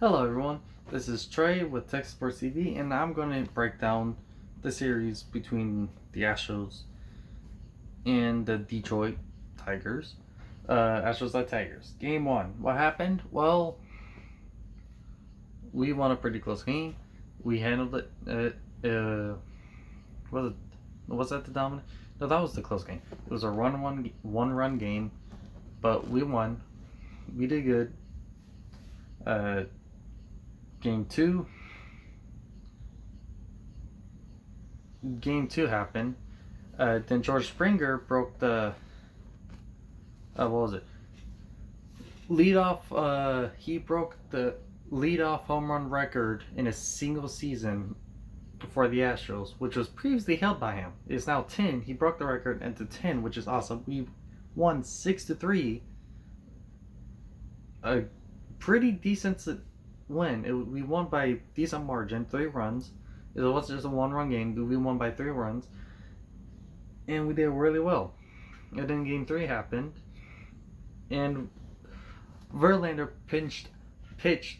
Hello everyone, this is Trey with Tech Sports TV, and I'm going to break down the series between the Astros and the Detroit Tigers. Astros at Tigers. Game 1. What happened? Well, we won a pretty close game. We handled it. Was that the dominant? No, that was the close game. It was a one run game, but we won. We did good. Game 2. Game 2 happened. Then George Springer broke the what was it? Leadoff. He broke the leadoff home run record in a single season for the Astros, which was previously held by him. It's now 10. He broke the record into 10, which is awesome. We won 6-3. A pretty decent win. We won by decent margin, 3 runs. It wasn't just a 1-run game. We won by 3 runs, and we did really well. And then Game 3 happened, and Verlander pitched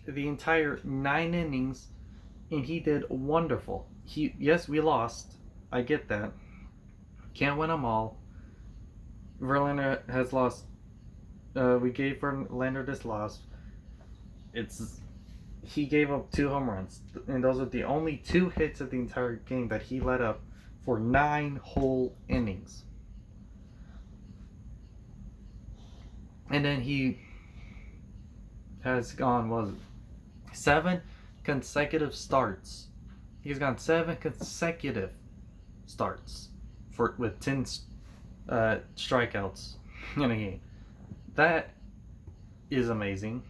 the entire 9 innings, and he did wonderful. Yes, we lost. I get that. Can't win them all. Verlander has lost. We gave Verlander this loss. He gave up 2 home runs, and those are the only 2 hits of the entire game that he let up for 9 whole innings. And then he has gone 7 consecutive starts. He's gone 7 consecutive starts with 10 strikeouts in a game. That is amazing.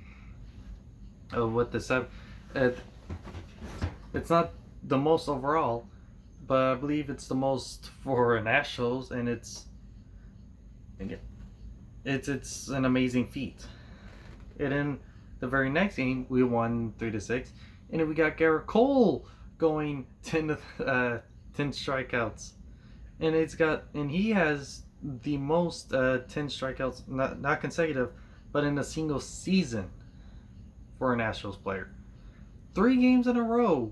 With the 7, it's not the most overall, but I believe it's the most for an Astros, and it's an amazing feat. And in the very next game, we won 3-6, and then we got Garrett Cole going 10 strikeouts, and he has the most 10 strikeouts, not consecutive, but in a single season for an Astros player. 3 games in a row.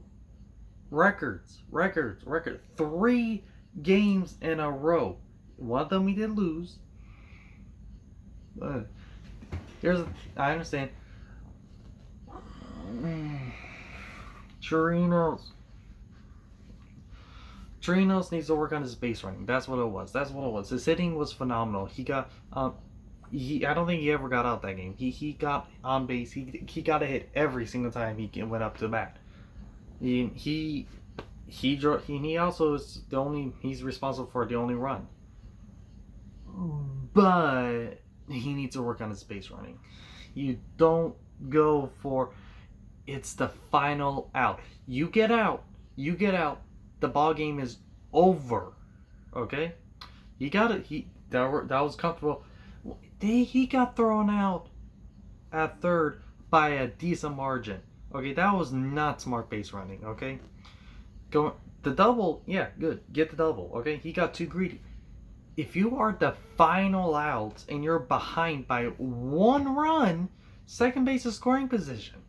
Records. 3 games in a row. One of them we did lose. I understand. Chirinos needs to work on his base running. That's what it was. His hitting was phenomenal. He got I don't think he ever got out that game. He got on base. He got a hit every single time he went up to bat. He also is he's responsible for the only run. But he needs to work on his base running. You don't go for it's the final out. You get out. The ball game is over. Okay? He got it. That was comfortable. He got thrown out at third by a decent margin. Okay, that was not smart base running. Okay, the double, yeah, good. Get the double. Okay, he got too greedy. If you are the final out and you're behind by 1 run, second base is scoring position.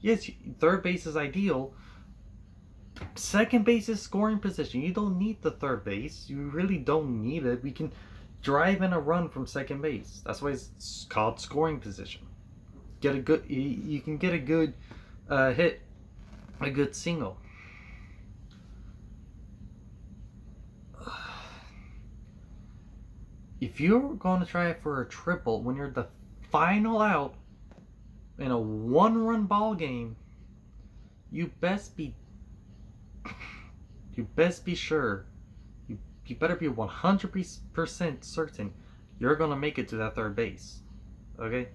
Yes, third base is ideal. Second base is scoring position. You don't need the third base. You really don't need it. We can drive in a run from second base. That's why it's called scoring position. You can get a good hit, a good single. If you're going to try for a triple when you're the final out in a 1-run ball game, you best be sure. You better be 100% certain you're going to make it to that third base. Okay?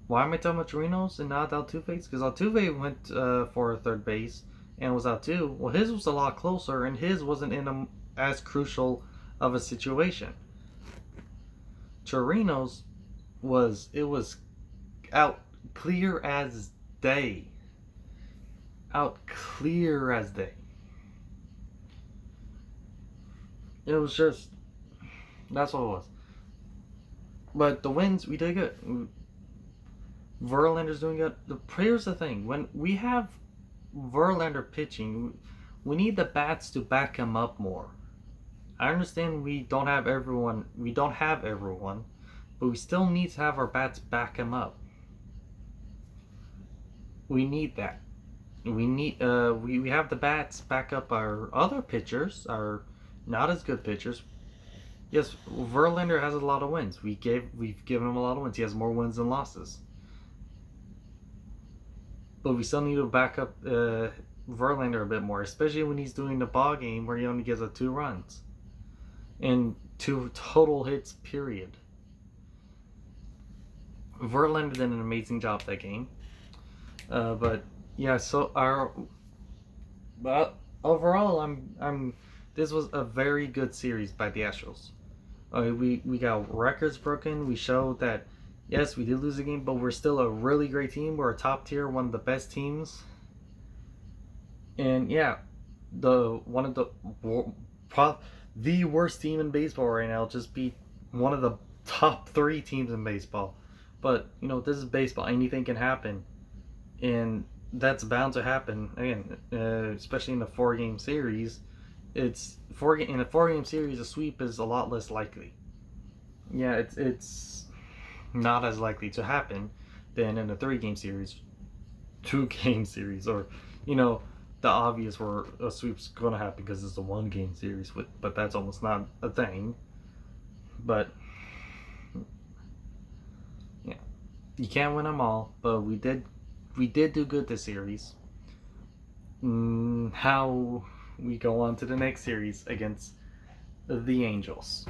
Why am I talking about Chirinos and not Altuve? Because Altuve went for third base and was out too. Well, his was a lot closer, and his wasn't in as crucial of a situation. Chirinos was out clear as day. It was just, that's what it was. But the wins, we did good. Verlander's doing good. Here's the thing: when we have Verlander pitching, we need the bats to back him up more. I understand we don't have everyone. We don't have everyone, but we still need to have our bats back him up. We need that. We have the bats back up our other pitchers, our not as good pitchers. Yes, Verlander has a lot of wins. We've given him a lot of wins. He has more wins than losses. But we still need to back up Verlander a bit more, especially when he's doing the ball game where he only gives up 2 runs and 2 total hits. Period. Verlander did an amazing job that game. But yeah, so but overall, I'm. This was a very good series by the Astros. We got records broken. We showed that yes, we did lose the game, but we're still a really great team. We're a top tier, one of the best teams. And yeah, one of the worst team in baseball right now just beat one of the top 3 teams in baseball. But this is baseball. Anything can happen, and that's bound to happen again, especially in the 4-game series. It's in a 4-game series, a sweep is a lot less likely. Yeah, it's not as likely to happen than in a 3-game series, 2-game series, or the obvious where a sweep's going to happen because it's a 1-game series. But that's almost not a thing. But yeah, you can't win them all. But we did do good this series. How we go on to the next series against the Angels.